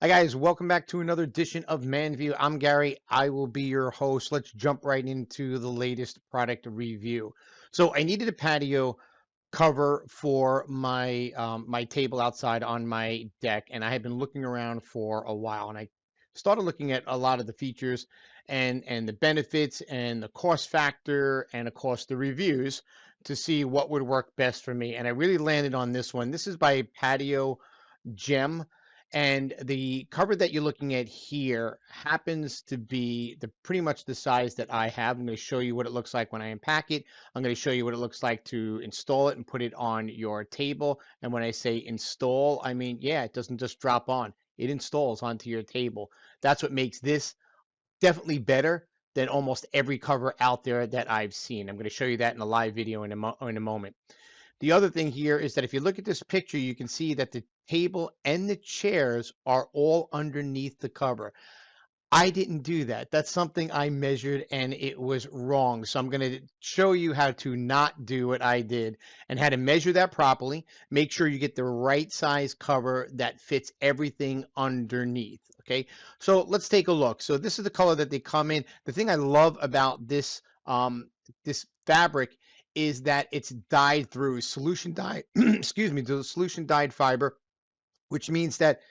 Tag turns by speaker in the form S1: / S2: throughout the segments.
S1: Hi guys, welcome back to another edition of ManView. I'm Gary. I will be your host. Let's jump right into the latest product review. So I needed a patio cover for my table outside on my deck, and I had been looking around for a while, and I started looking at a lot of the features and the benefits and the cost factor and of course the reviews to see what would work best for me. And I really landed on this one. This is by Patio Gem. And the cover that you're looking at here happens to be pretty much the size that I have. I'm going to show you what it looks like when I unpack it. I'm going to show you what it looks like to install it and put it on your table. And when I say install, I mean, yeah, it doesn't just drop on. It installs onto your table. That's what makes this definitely better than almost every cover out there that I've seen. I'm going to show you that in a live video in a moment. The other thing here is that if you look at this picture, you can see that the table and the chairs are all underneath the cover. I didn't do that. That's something I measured and it was wrong. So I'm going to show you how to not do what I did and how to measure that properly. Make sure you get the right size cover that fits everything underneath. Okay, so let's take a look. So this is the color that they come in. The thing I love about this fabric is that it's dyed through solution dyed, excuse me, the solution dyed fiber, which means that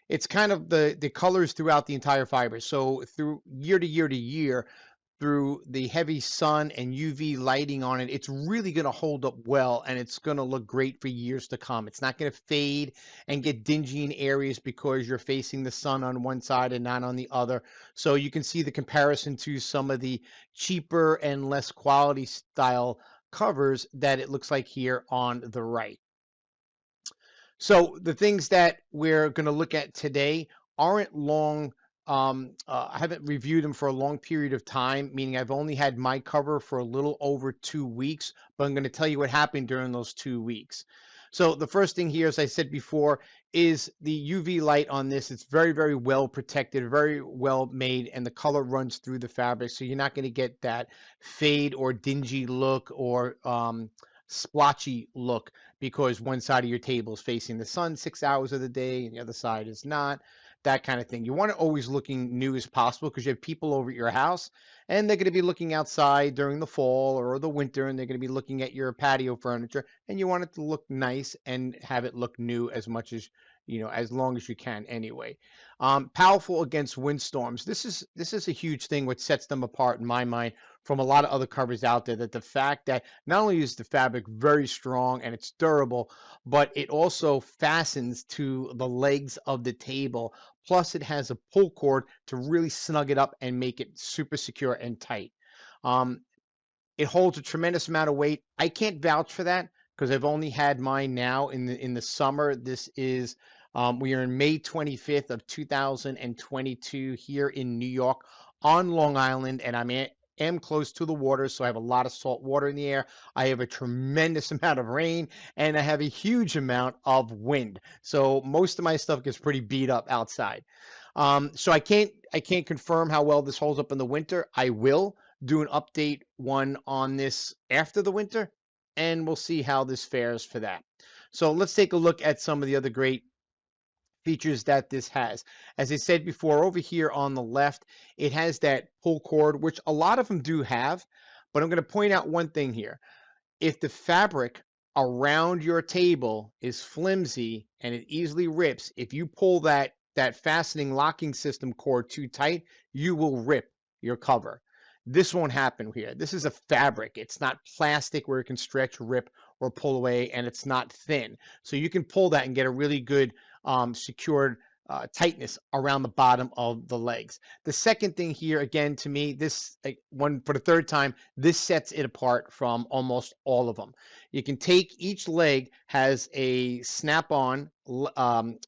S1: it's kind of the colors throughout the entire fiber. So through year to year to year, through the heavy sun and UV lighting on it, it's really going to hold up well and it's going to look great for years to come. It's not going to fade and get dingy in areas because you're facing the sun on one side and not on the other. So you can see the comparison to some of the cheaper and less quality style covers that it looks like here on the right. So the things that we're going to look at today aren't long. I haven't reviewed them for a long period of time, meaning I've only had my cover for a little over 2 weeks, but I'm going to tell you what happened during those 2 weeks. So the first thing here, as I said before, is the UV light on this. It's very, very well protected, very well made, and the color runs through the fabric. So you're not going to get that fade or dingy look or splotchy look because one side of your table is facing the sun 6 hours of the day and the other side is not. That kind of thing. You want it always looking new as possible because you have people over at your house and they're going to be looking outside during the fall or the winter and they're going to be looking at your patio furniture and you want it to look nice and have it look new as much as as long as you can anyway. Powerful against windstorms. This is a huge thing which sets them apart in my mind from a lot of other covers out there, that the fact that not only is the fabric very strong and it's durable, but it also fastens to the legs of the table. Plus, it has a pull cord to really snug it up and make it super secure and tight. Um, it holds a tremendous amount of weight. I can't vouch for that because I've only had mine now in the summer. This is we are in May 25th of 2022 here in New York on Long Island, and am close to the water, so I have a lot of salt water in the air. I have a tremendous amount of rain, and I have a huge amount of wind. So most of my stuff gets pretty beat up outside. So I can't confirm how well this holds up in the winter. I will do an update one on this after the winter, and we'll see how this fares for that. So let's take a look at some of the other great features that this has. As I said before, over here on the left, it has that pull cord, which a lot of them do have, but I'm going to point out one thing here. If the fabric around your table is flimsy and it easily rips, if you pull that fastening locking system cord too tight, you will rip your cover. This won't happen here. This is a fabric. It's not plastic where it can stretch, rip, or pull away, and it's not thin. So you can pull that and get a really good secured tightness around the bottom of the legs. The second thing here, again, to me, this one for the third time, this sets it apart from almost all of them. You can take each leg has a snap-on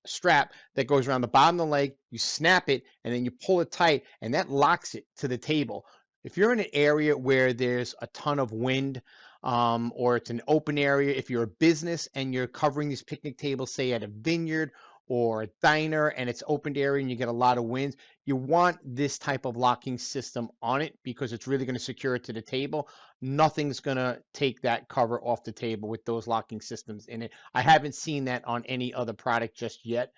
S1: strap that goes around the bottom of the leg. You snap it, and then you pull it tight, and that locks it to the table. If you're in an area where there's a ton of wind, or it's an open area, if you're a business and you're covering these picnic tables, say at a vineyard or a diner, and it's open area and you get a lot of winds, you want this type of locking system on it because it's really going to secure it to the table. Nothing's going to take that cover off the table with those locking systems in it. I haven't seen that on any other product just yet.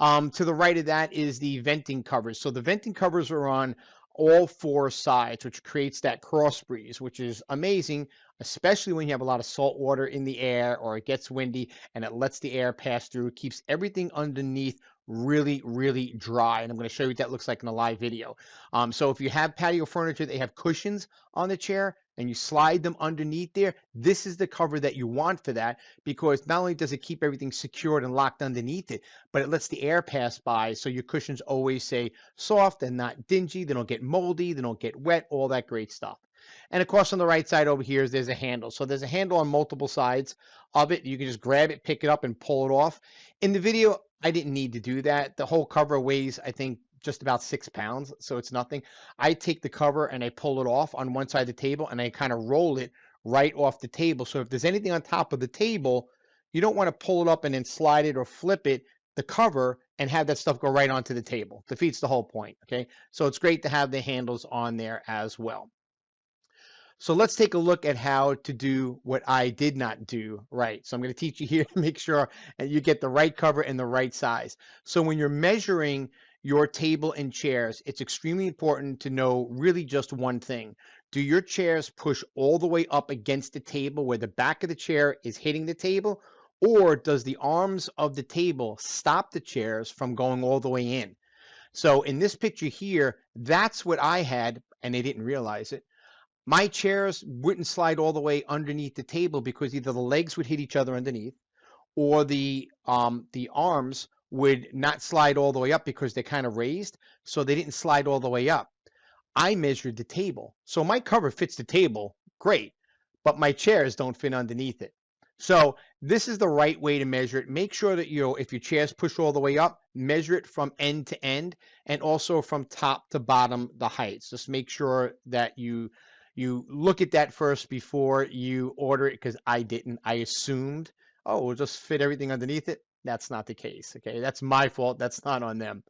S1: To the right of that is the venting covers. So the venting covers are on all four sides, which creates that cross breeze, which is amazing, especially when you have a lot of salt water in the air or it gets windy and it lets the air pass through. It keeps everything underneath really, really dry. And I'm going to show you what that looks like in a live video. So if you have patio furniture, they have cushions on the chair and you slide them underneath there. This is the cover that you want for that, because not only does it keep everything secured and locked underneath it, but it lets the air pass by. So your cushions always stay soft and not dingy. They don't get moldy. They don't get wet, all that great stuff. And of course, on the right side over here, there's a handle. So there's a handle on multiple sides of it. You can just grab it, pick it up, and pull it off. In the video, I didn't need to do that. The whole cover weighs, I think, just about 6 pounds, so it's nothing. I take the cover and I pull it off on one side of the table and I kind of roll it right off the table. So if there's anything on top of the table, you don't want to pull it up and then slide it or flip it, the cover, and have that stuff go right onto the table. Defeats the whole point, okay? So it's great to have the handles on there as well. So let's take a look at how to do what I did not do right. So I'm going to teach you here to make sure you get the right cover and the right size. So when you're measuring your table and chairs, it's extremely important to know really just one thing. Do your chairs push all the way up against the table where the back of the chair is hitting the table? Or does the arms of the table stop the chairs from going all the way in? So in this picture here, that's what I had, and they didn't realize it. My chairs wouldn't slide all the way underneath the table because either the legs would hit each other underneath, or the arms would not slide all the way up because they're kind of raised, so they didn't slide all the way up. I measured the table, so my cover fits the table great, but my chairs don't fit underneath it. So this is the right way to measure it. Make sure that if your chairs push all the way up, measure it from end to end and also from top to bottom the heights. Just make sure that you look at that first before you order it, because I didn't. I assumed, oh, we'll just fit everything underneath it. That's not the case. Okay, that's my fault. That's not on them.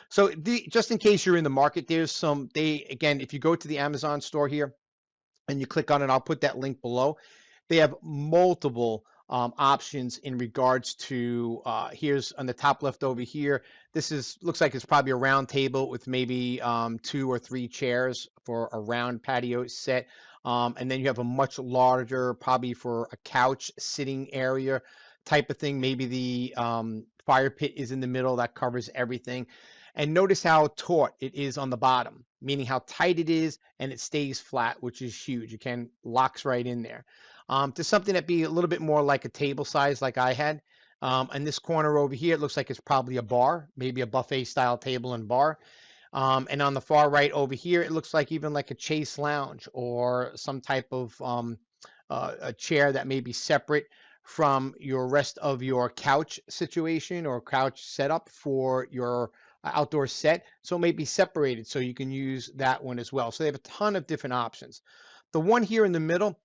S1: So just in case you're in the market, again, if you go to the Amazon store here and you click on it, I'll put that link below. They have multiple options in regards to, here's on the top left over here. Looks like it's probably a round table with maybe 2 or 3 chairs for a round patio set. And then you have a much larger, probably for a couch sitting area type of thing. Maybe the fire pit is in the middle, that covers everything. And notice how taut it is on the bottom, meaning how tight it is, and it stays flat, which is huge. It locks right in there. To something that be a little bit more like a table size like I had. In this corner over here, it looks like it's probably a bar, maybe a buffet style table and bar. And on the far right over here, it looks like even like a Chase lounge or some type of a chair that may be separate from your rest of your couch situation or couch setup for your outdoor set. So it may be separated so you can use that one as well. So they have a ton of different options. The one here in the middle,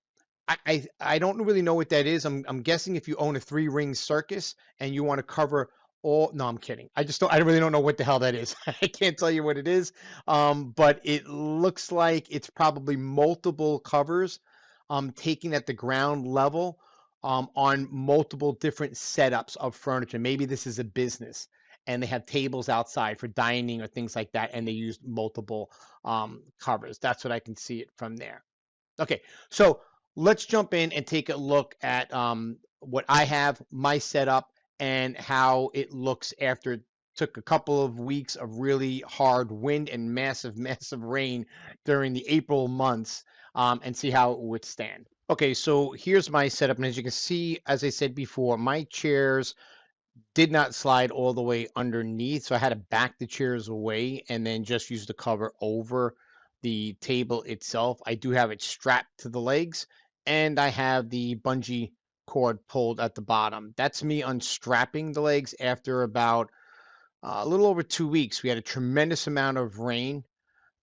S1: I don't really know what that is. I'm guessing if you own a 3-ring circus and you want to cover all, no, I'm kidding. I really don't know what the hell that is. I can't tell you what it is. But it looks like it's probably multiple covers taking at the ground level on multiple different setups of furniture. Maybe this is a business and they have tables outside for dining or things like that, and they use multiple covers. That's what I can see it from there. Okay, so let's jump in and take a look at what I have, my setup, and how it looks after it took a couple of weeks of really hard wind and massive, massive rain during the April months, and see how it would stand. Okay, so here's my setup, and as you can see, as I said before, my chairs did not slide all the way underneath, so I had to back the chairs away and then just use the cover over the table itself. I do have it strapped to the legs, and I have the bungee cord pulled at the bottom. That's me unstrapping the legs after about a little over 2 weeks. We had a tremendous amount of rain,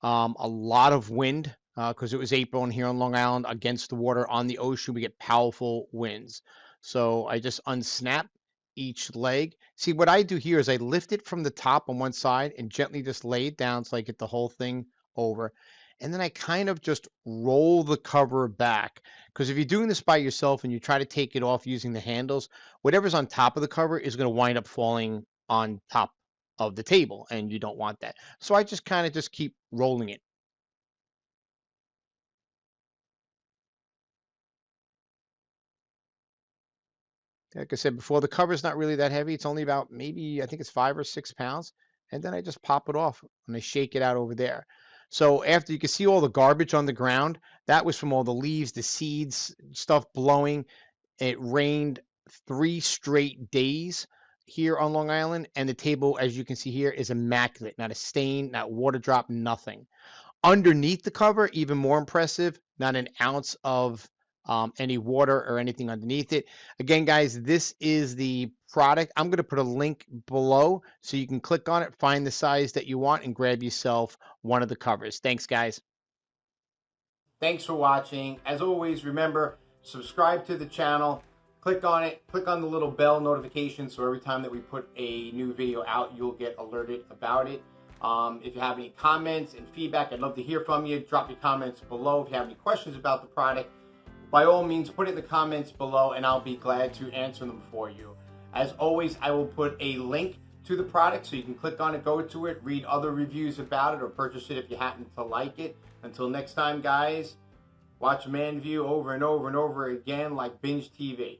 S1: a lot of wind, because it was April, and here on Long Island against the water on the ocean, we get powerful winds. So I just unsnap each leg. See, what I do here is I lift it from the top on one side and gently just lay it down so I get the whole thing over. And then I kind of just roll the cover back, because if you're doing this by yourself and you try to take it off using the handles, whatever's on top of the cover is going to wind up falling on top of the table, and you don't want that. So I just kind of just keep rolling it. Like I said before, the cover's not really that heavy. It's only about, maybe, I think it's 5 or 6 pounds. And then I just pop it off and I shake it out over there. So after, you can see all the garbage on the ground, that was from all the leaves, the seeds, stuff blowing. It rained 3 straight days here on Long Island, and the table, as you can see here, is immaculate. Not a stain, not water drop, nothing. Underneath the cover, even more impressive, not an ounce of any water or anything underneath it. Again, guys, this is the product. I'm going to put a link below so you can click on it, find the size that you want, and grab yourself one of the covers. Thanks, guys.
S2: Thanks for watching. As always, remember, subscribe to the channel. Click on it. Click on the little bell notification so every time that we put a new video out, you'll get alerted about it. If you have any comments and feedback, I'd love to hear from you. Drop your comments below. If you have any questions about the product, by all means, put it in the comments below and I'll be glad to answer them for you. As always, I will put a link to the product so you can click on it, go to it, read other reviews about it, or purchase it if you happen to like it. Until next time, guys, watch ManView over and over and over again like binge TV.